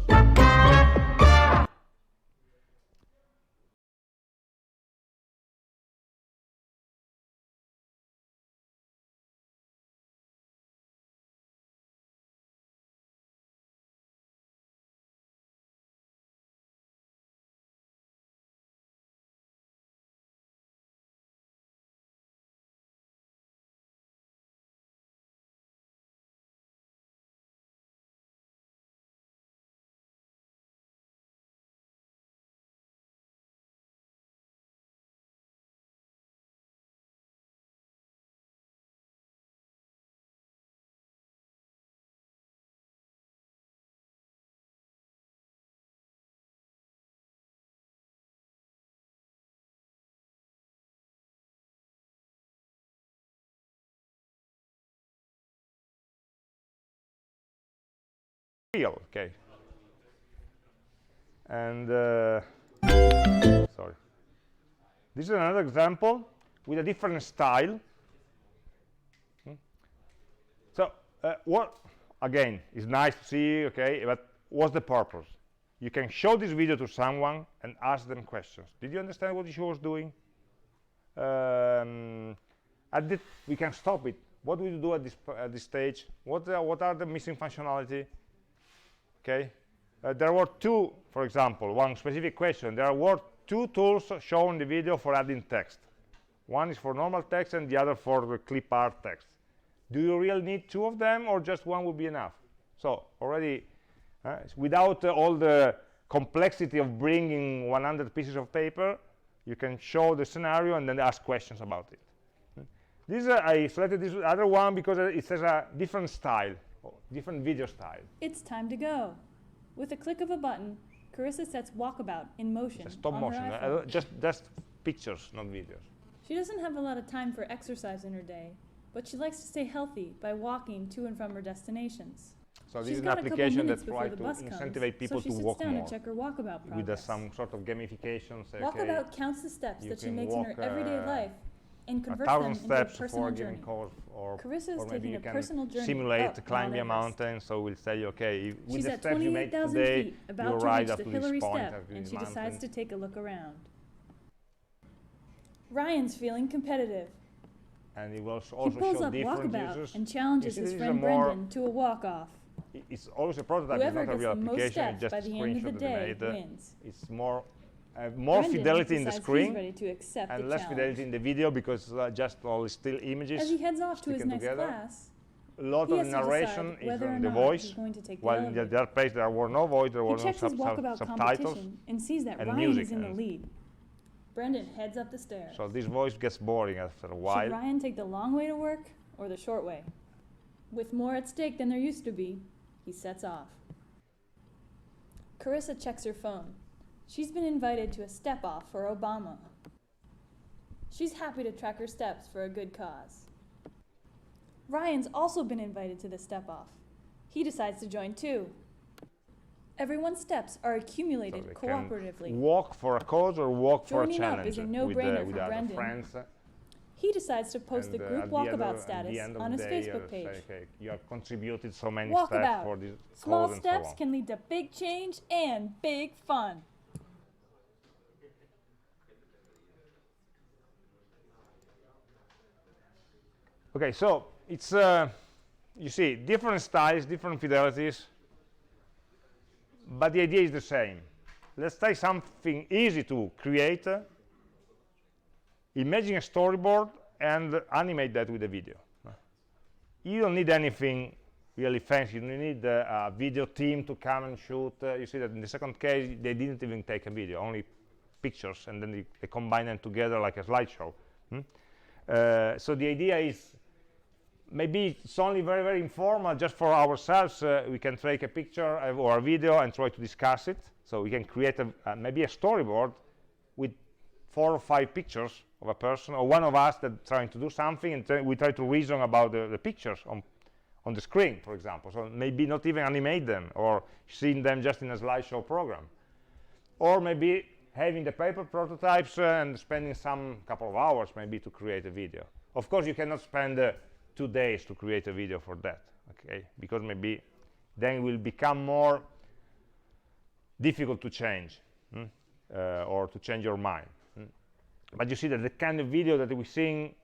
Okay, and sorry, this is another example with a different style. So what again is nice to see, okay, but what's the purpose? You can show this video to someone and ask them questions. Did you understand what she was doing? We can stop it. What do you do at this stage? What are the missing functionality? Okay, there were two, for example, one specific question. There were two tools shown in the video for adding text. One is for normal text and the other for the clip art text. Do you really need two of them, or just one would be enough? So already, without all the complexity of bringing 100 pieces of paper, you can show the scenario and then ask questions about it. I selected this other one because it has a different style. Different video style. It's time to go. With a click of a button, Carissa sets Walkabout in motion. Stop motion. Just pictures, not videos. She doesn't have a lot of time for exercise in her day, but she likes to stay healthy by walking to and from her destinations. So this is an application that tries to incentivize people to walk more. And check her Walkabout progress. With some sort of gamification. Say, Walkabout counts the steps that she makes in her everyday life and converts 1,000 them into steps a personal before journey. giving course, or maybe you can simulate climbing a mountain. So we'll say, okay, with She's the at steps you made 28,000 today, feet, about you to ride reach up the to this Hillary point step, of and this she decides mountain. to take a look around. Ryan's feeling competitive. And it will He also pulls show up different Walkabout users. and challenges his friend Brendan to a walk-off. It's always a prototype, Whoever it's not a gets real the most application, steps it's just by a the end of the screenshot day that made. wins. It's more Brendan fidelity in the decides screen he's ready to accept and the less challenge. fidelity in the video, because just all still images. As he heads off to his sticking next together. class, A lot he of has to narration decide is whether or on the not voice, he's going to take the while in the elevator. other place there were no voice, there He were no checks his Walkabout subtitles. competition and sees that and Ryan music is in the and lead. Brendan heads up the stairs. So this voice gets boring after a Should while. Ryan take the long way to work or the short way? With more at stake than there used to be, he sets off. Carissa checks her phone. She's been invited to a step-off for Obama. She's happy to track her steps for a good cause. Ryan's also been invited to the step-off. He decides to join too. Everyone's steps are accumulated So they cooperatively. can walk for a cause or walk for a Joining up challenge is a no-brainer with for other Brendan. friends. He decides to post the And, group at the walkabout end status of on his the day, Facebook page. Say, okay, you have contributed so many steps Walkabout. for this Small cause and steps so on. can lead to big change and big fun. Okay, so it's you see different styles, different fidelities, but the idea is the same. Let's take something easy to create. Imagine a storyboard and animate that with a video. You don't need anything really fancy. You don't need a video team to come and shoot. You see that in the second case, they didn't even take a video, only pictures, and then they combine them together like a slideshow. So the idea is, maybe it's only very, very informal, just for ourselves. We can take a picture or a video and try to discuss it. So we can create maybe a storyboard with 4 or 5 pictures of a person, or one of us that's trying to do something, and we try to reason about the pictures on the screen, for example. So maybe not even animate them, or seeing them just in a slideshow program. Or maybe having the paper prototypes and spending some couple of hours maybe to create a video. Of course, you cannot spend 2 days to create a video for that, okay? Because maybe then it will become more difficult to change, or to change your mind. But you see that the kind of video that we're seeing,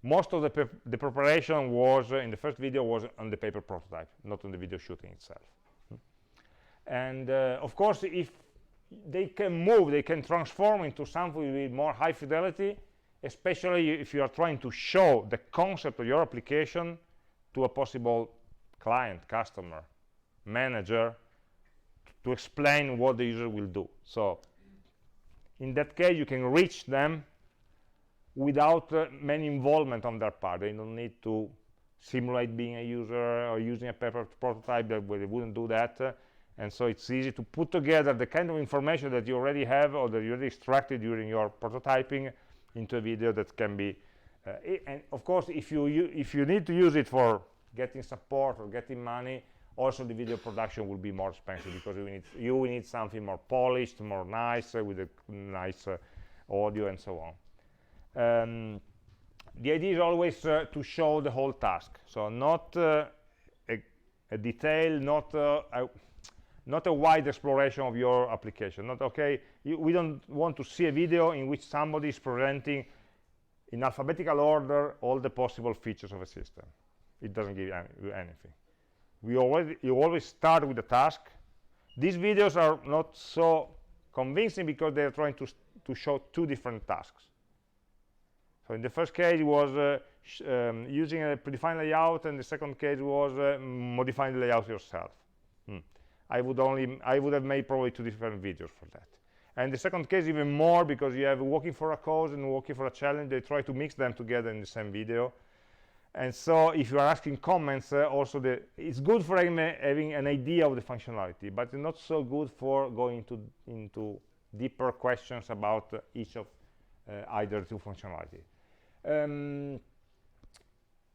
most of the preparation was, in the first video, was on the paper prototype, not on the video shooting itself. And of course, if they can move, they can transform into something with more high fidelity, especially if you are trying to show the concept of your application to a possible client, customer, manager, to explain what the user will do. So in that case, you can reach them without many involvement on their part. They don't need to simulate being a user or using a paper prototype. They wouldn't do that. And so it's easy to put together the kind of information that you already have or that you already extracted during your prototyping into a video that can be, and of course, if you need to use it for getting support or getting money, also the video production will be more expensive, because you will need something more polished, more nice, with a nice audio and so on. The idea is always to show the whole task, so not a detail, not a wide exploration of your application. Not okay. We don't want to see a video in which somebody is presenting in alphabetical order all the possible features of a system. It doesn't give you anything. You always start with the task. These videos are not so convincing because they are trying to show 2 different tasks. So in the first case, it was using a predefined layout, and the second case was modifying the layout yourself. I would have made probably 2 different videos for that. And the second case even more, because you have working for a cause and working for a challenge. They try to mix them together in the same video. And so if you are asking comments, also it's good for having an idea of the functionality, but it's not so good for going into deeper questions about each of either 2 functionality.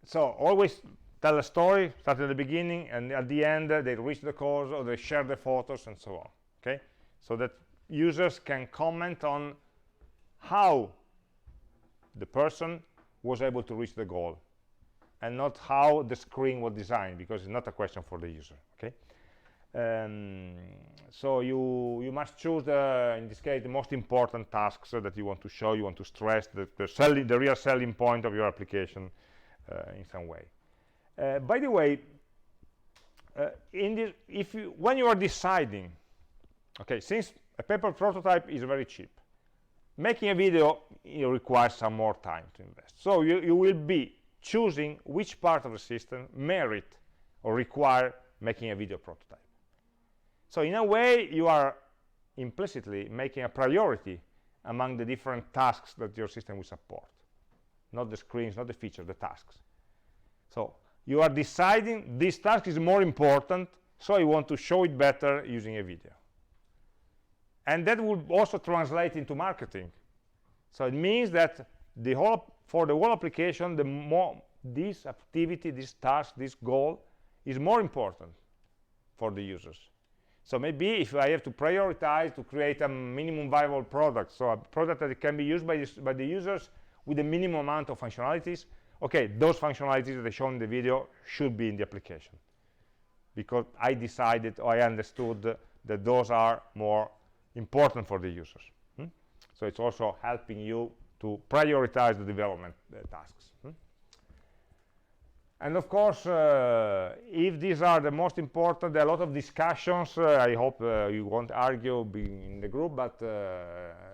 So always tell a story, start at the beginning, and at the end they reach the cause, or they share the photos, and so on. Okay, so that users can comment on how the person was able to reach the goal, and not how the screen was designed, because it's not a question for the user. Okay, so you must choose in this case the most important tasks that you want to show. You want to stress the real selling point of your application in some way. By the way, when you are deciding, okay, since a paper prototype is very cheap, making a video requires some more time to invest. So you will be choosing which part of the system merit or require making a video prototype. So in a way, you are implicitly making a priority among the different tasks that your system will support. Not the screens, not the features, the tasks. So you are deciding this task is more important, so I want to show it better using a video. And that will also translate into marketing. So it means that for the whole application, the more this activity, this task, this goal is more important for the users. So maybe if I have to prioritize to create a minimum viable product, so a product that can be used by the users with a minimum amount of functionalities, okay, those functionalities that I show in the video should be in the application, because I decided, or I understood that those are more important for the users. So it's also helping you to prioritize the development tasks. And of course, if these are the most important, there are a lot of discussions. I hope you won't argue being in the group, but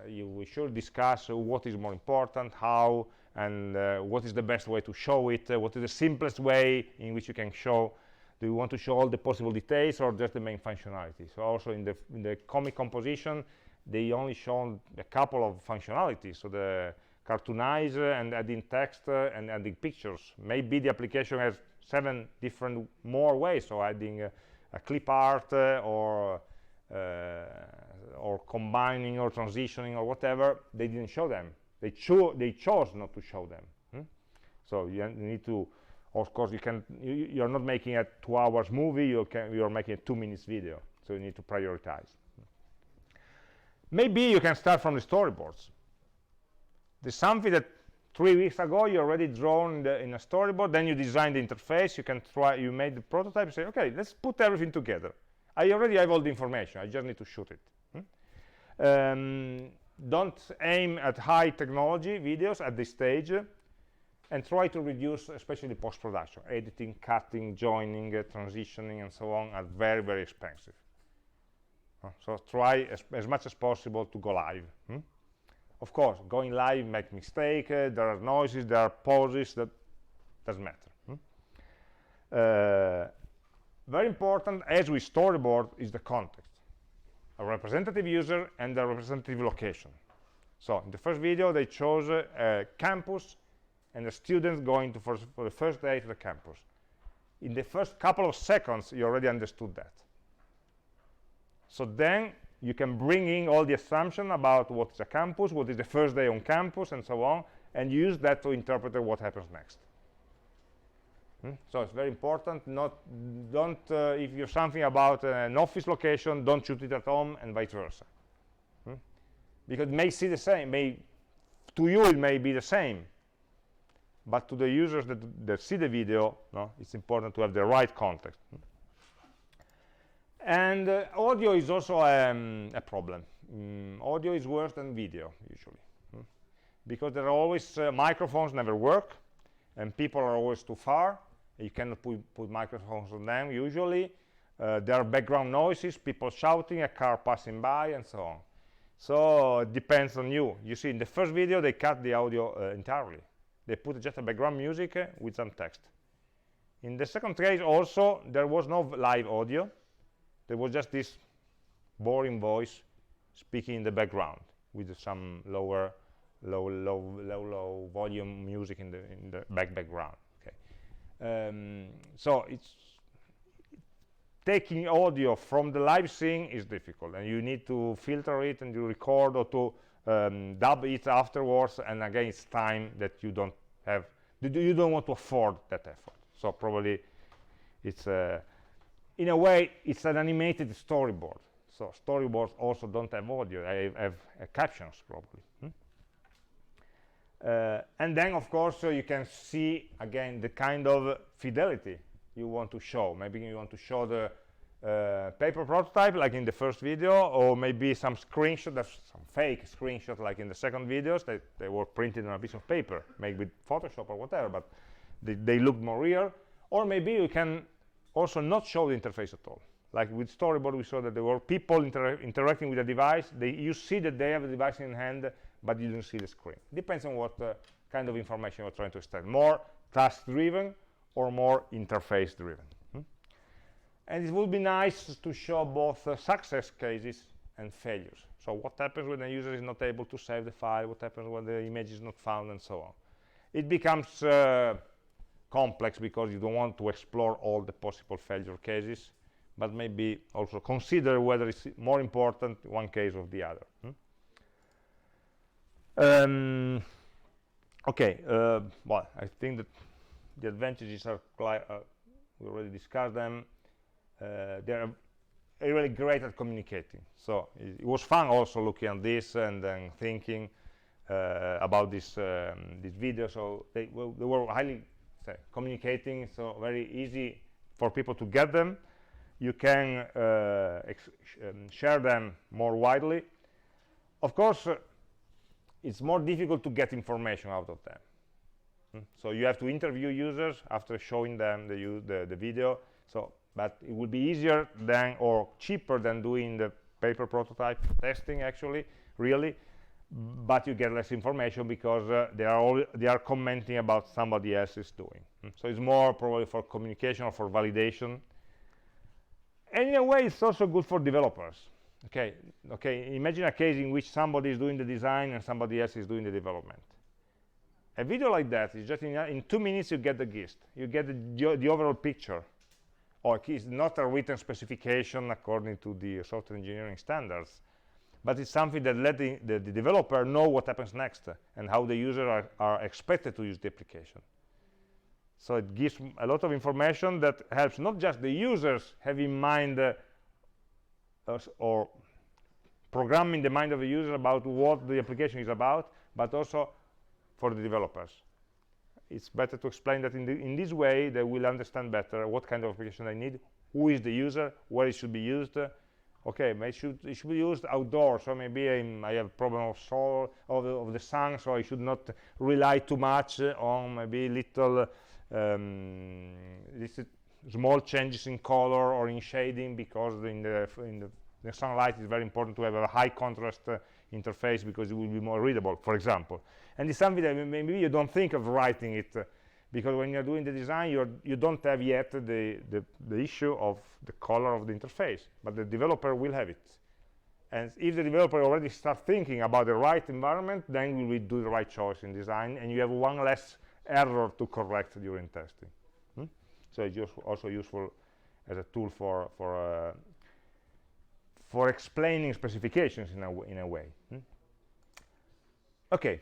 we should discuss what is more important, how, and what is the best way to show it, what is the simplest way in which you can show. Do you want to show all the possible details or just the main functionality? So also in the comic composition, they only shown a couple of functionalities. So the cartoonize and adding text and adding pictures. Maybe the application has 7 different more ways, so adding a clip art or combining or transitioning or whatever. They didn't show them. They chose not to show them. So you need to, of course, you're not making a 2 hours movie, you're making a 2 minutes video, so you need to prioritize. Maybe you can start from the storyboards. There's something that 3 weeks ago you already drawn in a storyboard, then you design the interface, you made the prototype, and say, okay, let's put everything together. I already have all the information, I just need to shoot it. Don't aim at high technology videos at this stage, and try to reduce, especially post-production. Editing, cutting, joining, transitioning, and so on are very, very expensive. So try as much as possible to go live. Of course, going live, make mistake, there are noises, there are pauses, that doesn't matter. Very important, as with storyboard, is the context. A representative user and a representative location. So in the first video, they chose a campus and the students going for the first day to the campus. In the first couple of seconds, you already understood that. So then you can bring in all the assumption about what is a campus, what is the first day on campus, and so on, and use that to interpret what happens next. So it's very important. If you're something about an office location, don't shoot it at home, and vice versa. Because it may see the same. To you, it may be the same, but to the users that see the video, it's important to have the right context. And audio is also a problem. Audio is worse than video, usually. Because there are always, microphones never work, and people are always too far. You cannot put microphones on them, usually. There are background noises, people shouting, a car passing by, and so on. So it depends on you. You see, in the first video, they cut the audio entirely. They put just a background music with some text. In the second case, also, there was no live audio. There was just this boring voice speaking in the background with some low volume music in the background. Okay. So it's taking audio from the live scene is difficult, and you need to filter it and you record or to dub it afterwards. And again, it's time that you don't want to afford that effort. So probably it's in a way, it's an animated storyboard. So storyboards also don't have audio. They have captions, probably. And then, of course, you can see, again, the kind of fidelity you want to show. Maybe you want to show the paper prototype, like in the first video, or maybe some screenshot, some fake screenshot, like in the second videos, that they were printed on a piece of paper, maybe with Photoshop or whatever, but they look more real. Or maybe you can also not show the interface at all. Like with storyboard, we saw that there were people interacting with the device. You see that they have the device in hand, but you don't see the screen. Depends on what kind of information you're trying to extend. More task-driven or more interface-driven. And it would be nice to show both success cases and failures. So what happens when the user is not able to save the file, what happens when the image is not found, and so on. It becomes complex because you don't want to explore all the possible failure cases, but maybe also consider whether it's more important one case or the other. Okay, well, I think that the advantages are we already discussed them. They're really great at communicating. So it was fun also looking at this and then thinking about this video. So they were highly communicating, so very easy for people to get them. You can share them more widely. Of course, it's more difficult to get information out of them. So you have to interview users after showing them the video. So, but it would be easier than or cheaper than doing the paper prototype testing, actually, really. But you get less information because they are commenting about somebody else is doing. So it's more probably for communication or for validation. And in a way, it's also good for developers. Okay. Imagine a case in which somebody is doing the design and somebody else is doing the development. A video like that is just in 2 minutes you get the gist. You get the overall picture. Or it's not a written specification according to the software engineering standards, but it's something that let the developer know what happens next and how the user are expected to use the application. So it gives a lot of information that helps not just the users have in mind or programming the mind of the user about what the application is about, but also for the developers. It's better to explain that in this way they will understand better what kind of application they need, who is the user, where it should be used. Okay, it should be used outdoors, so maybe I have a problem of the sun, so I should not rely too much on maybe little small changes in color or in shading, because in the sunlight it's very important to have a high contrast interface because it will be more readable, for example. And it's something that maybe you don't think of writing it because when you're doing the design you don't have yet the issue of the color of the interface, but the developer will have it. And if the developer already starts thinking about the right environment, then we will do the right choice in design, and you have one less error to correct during testing. So it's also useful as a tool for explaining specifications in a way. Okay.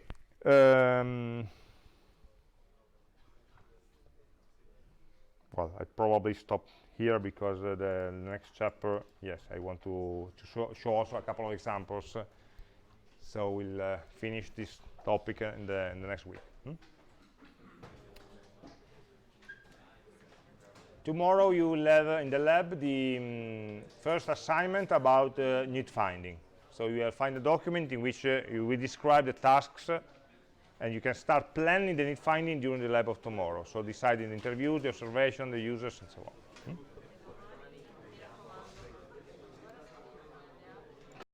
Well, I probably stop here because the next chapter, yes, I want to show also a couple of examples. So we'll finish this topic in the next week. Tomorrow you will have in the lab the first assignment about need finding. So you will find a document in which you will describe the tasks, and you can start planning the need finding during the lab of tomorrow. So deciding the interview, the observation, the users, and so on.